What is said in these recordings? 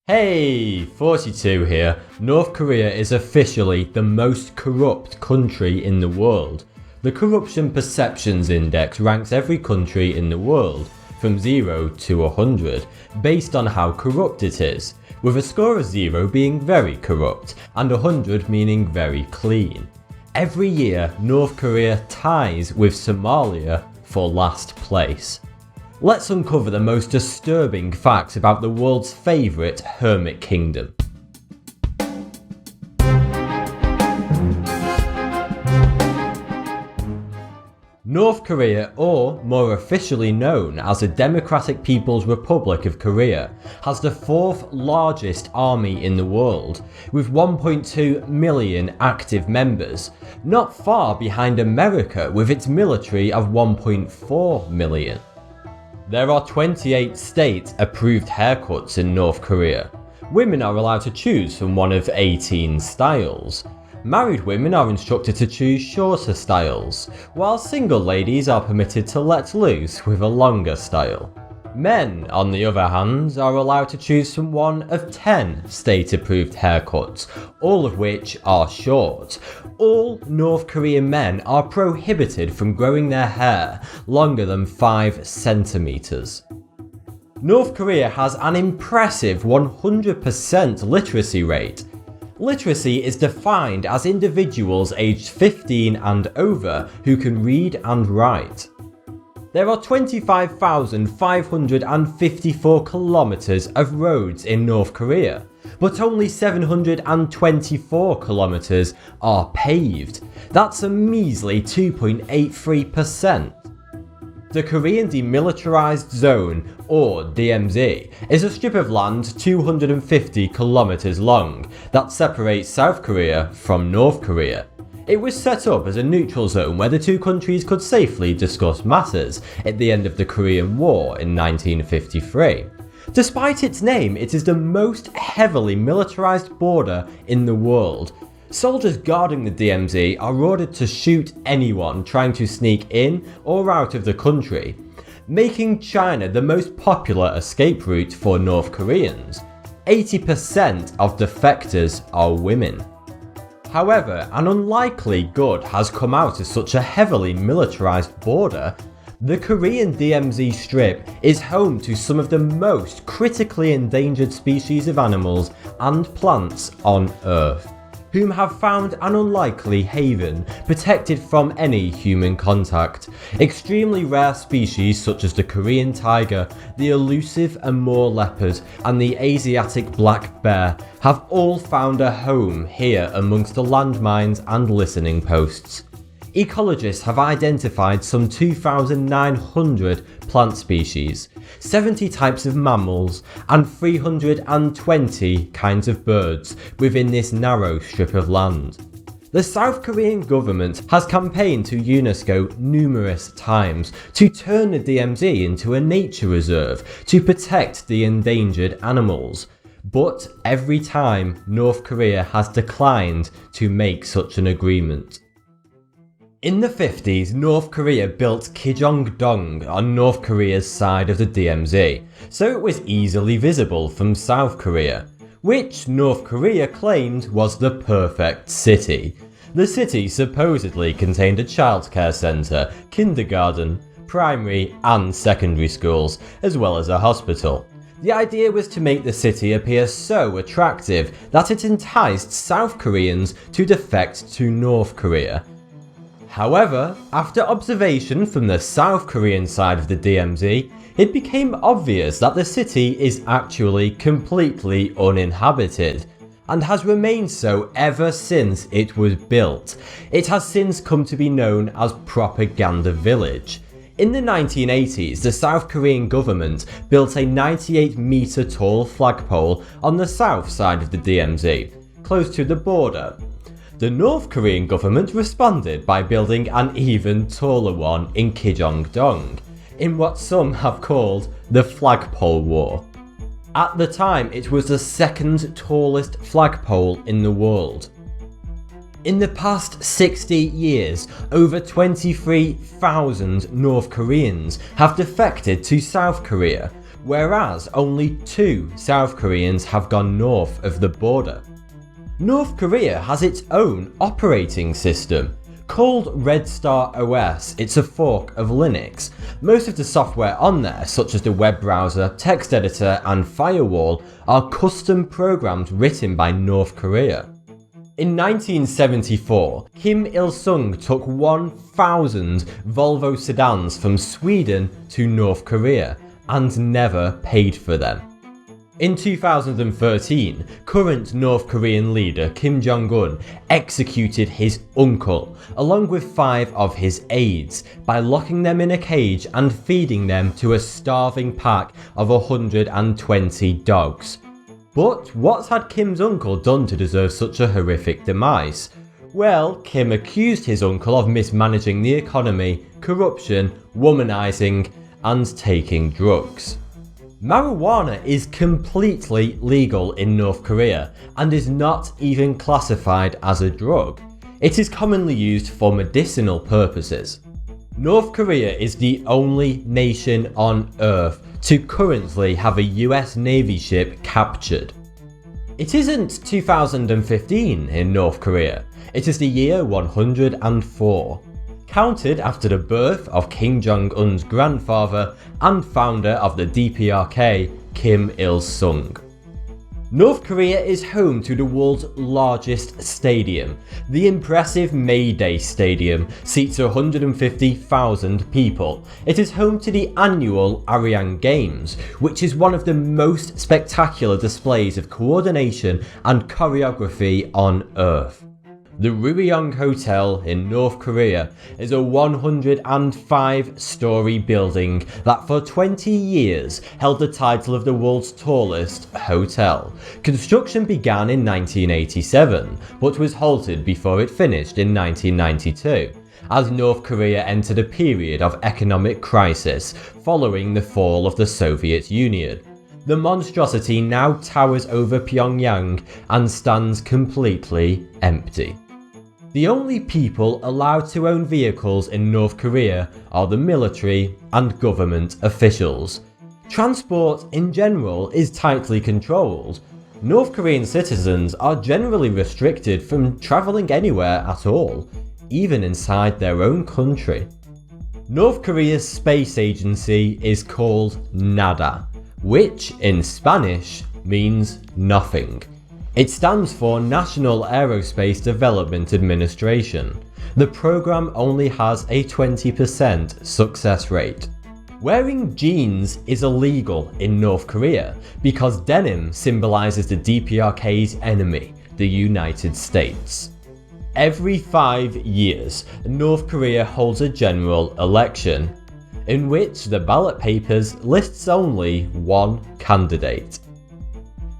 Hey, 42 here. North Korea is officially the most corrupt country in the world. The Corruption Perceptions Index ranks every country in the world from 0 to 100 based on how corrupt it is, with a score of 0 being very corrupt and 100 meaning very clean. Every year, North Korea ties with Somalia for last place. Let's uncover the most disturbing facts about the world's favourite hermit kingdom. North Korea, or more officially known as the Democratic People's Republic of Korea, has the fourth largest army in the world, with 1.2 million active members, not far behind America with its military of 1.4 million. There are 28 state-approved haircuts in North Korea. Women are allowed to choose from one of 18 styles. Married women are instructed to choose shorter styles, while single ladies are permitted to let loose with a longer style. Men, on the other hand, are allowed to choose from one of 10 state-approved haircuts, all of which are short. All North Korean men are prohibited from growing their hair longer than 5 centimeters. North Korea has an impressive 100% literacy rate. Literacy is defined as individuals aged 15 and over who can read and write. There are 25,554 kilometers of roads in North Korea, but only 724 kilometers are paved. That's a measly 2.83%. The Korean Demilitarized Zone, or DMZ, is a strip of land 250 kilometers long that separates South Korea from North Korea. It was set up as a neutral zone where the two countries could safely discuss matters at the end of the Korean War in 1953. Despite its name, it is the most heavily militarized border in the world. Soldiers guarding the DMZ are ordered to shoot anyone trying to sneak in or out of the country, making China the most popular escape route for North Koreans. 80% of defectors are women. However, an unlikely good has come out of such a heavily militarized border. The Korean DMZ Strip is home to some of the most critically endangered species of animals and plants on Earth, whom have found an unlikely haven, protected from any human contact. Extremely rare species such as the Korean tiger, the elusive Amur leopard, and the Asiatic black bear have all found a home here amongst the landmines and listening posts. Ecologists have identified some 2,900 plant species, 70 types of mammals, and 320 kinds of birds within this narrow strip of land. The South Korean government has campaigned to UNESCO numerous times to turn the DMZ into a nature reserve to protect the endangered animals, but every time North Korea has declined to make such an agreement. In the 50s, North Korea built Kijong-dong on North Korea's side of the DMZ, so it was easily visible from South Korea, which North Korea claimed was the perfect city. The city supposedly contained a childcare centre, kindergarten, primary and secondary schools, as well as a hospital. The idea was to make the city appear so attractive that it enticed South Koreans to defect to North Korea. However, after observation from the South Korean side of the DMZ, it became obvious that the city is actually completely uninhabited, and has remained so ever since it was built. It has since come to be known as Propaganda Village. In the 1980s, the South Korean government built a 98-metre tall flagpole on the south side of the DMZ, close to the border. The North Korean government responded by building an even taller one in Kijong-dong, in what some have called the Flagpole War. At the time, it was the second tallest flagpole in the world. In the past 60 years, over 23,000 North Koreans have defected to South Korea, whereas only 2 South Koreans have gone north of the border. North Korea has its own operating system. Called Red Star OS, it's a fork of Linux. Most of the software on there, such as the web browser, text editor and firewall, are custom programs written by North Korea. In 1974, Kim Il-sung took 1,000 Volvo sedans from Sweden to North Korea and never paid for them. In 2013, current North Korean leader Kim Jong-un executed his uncle, along with 5 of his aides, by locking them in a cage and feeding them to a starving pack of 120 dogs. But what had Kim's uncle done to deserve such a horrific demise? Well, Kim accused his uncle of mismanaging the economy, corruption, womanizing, and taking drugs. Marijuana is completely legal in North Korea and is not even classified as a drug. It is commonly used for medicinal purposes. North Korea is the only nation on Earth to currently have a US Navy ship captured. It isn't 2015 in North Korea, it is the year 104. Counted after the birth of Kim Jong-un's grandfather and founder of the DPRK, Kim Il-sung. North Korea is home to the world's largest stadium. The impressive May Day Stadium seats 150,000 people. It is home to the annual Arirang Games, which is one of the most spectacular displays of coordination and choreography on Earth. The Ruryong Hotel in North Korea is a 105-story building that for 20 years held the title of the world's tallest hotel. Construction began in 1987, but was halted before it finished in 1992, as North Korea entered a period of economic crisis following the fall of the Soviet Union. The monstrosity now towers over Pyongyang and stands completely empty. The only people allowed to own vehicles in North Korea are the military and government officials. Transport in general is tightly controlled. North Korean citizens are generally restricted from travelling anywhere at all, even inside their own country. North Korea's space agency is called NADA, which in Spanish means nothing. It stands for National Aerospace Development Administration. The program only has a 20% success rate. Wearing jeans is illegal in North Korea because denim symbolizes the DPRK's enemy, the United States. Every 5 years, North Korea holds a general election, in which the ballot papers lists only one candidate.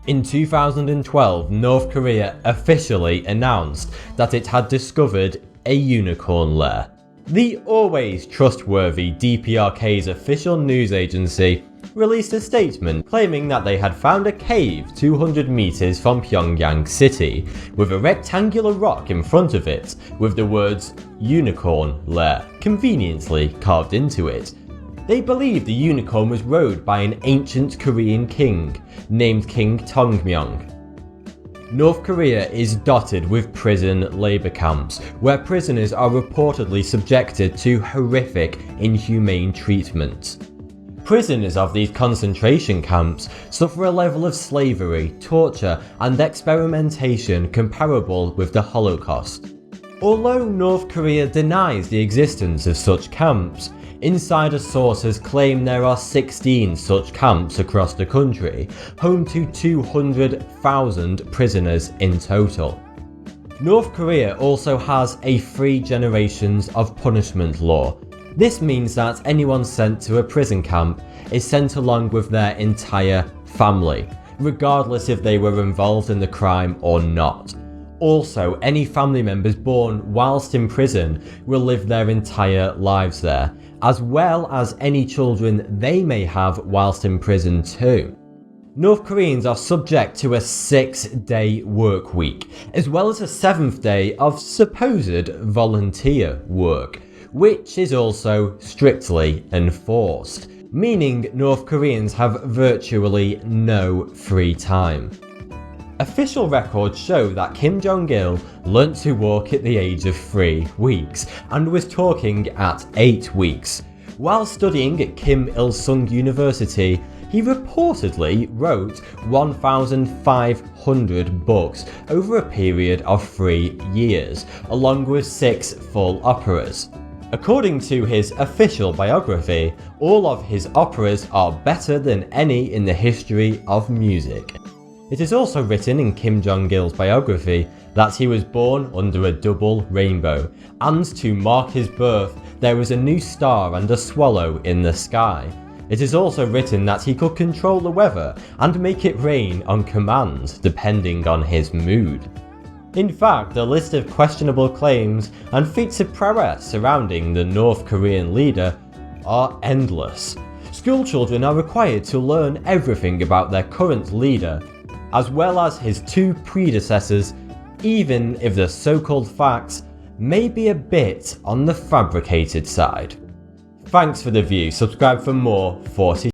In 2012, North Korea officially announced that it had discovered a unicorn lair. The always trustworthy DPRK's official news agency released a statement claiming that they had found a cave 200 meters from Pyongyang city, with a rectangular rock in front of it with the words "unicorn lair" conveniently carved into it. They believe the unicorn was rode by an ancient Korean king named King Tongmyong. North Korea is dotted with prison labour camps, where prisoners are reportedly subjected to horrific, inhumane treatment. Prisoners of these concentration camps suffer a level of slavery, torture, and experimentation comparable with the Holocaust. Although North Korea denies the existence of such camps, insider sources claim there are 16 such camps across the country, home to 200,000 prisoners in total. North Korea also has a 3 generations of punishment law. This means that anyone sent to a prison camp is sent along with their entire family, regardless if they were involved in the crime or not. Also, any family members born whilst in prison will live their entire lives there, as well as any children they may have whilst in prison too. North Koreans are subject to a 6-day work week, as well as a 7th day of supposed volunteer work, which is also strictly enforced. meaning North Koreans have virtually no free time. Official records show that Kim Jong-il learnt to walk at the age of 3 weeks and was talking at 8 weeks. While studying at Kim Il-sung University, he reportedly wrote 1,500 books over a period of 3 years, along with 6 full operas. According to his official biography, all of his operas are better than any in the history of music. It is also written in Kim Jong-il's biography that he was born under a double rainbow, and to mark his birth, there was a new star and a swallow in the sky. It is also written that he could control the weather and make it rain on command, depending on his mood. In fact, the list of questionable claims and feats of prowess surrounding the North Korean leader are endless. School children are required to learn everything about their current leader, as well as his 2 predecessors, even if the so-called facts may be a bit on the fabricated side. Thanks for the view, subscribe for more 40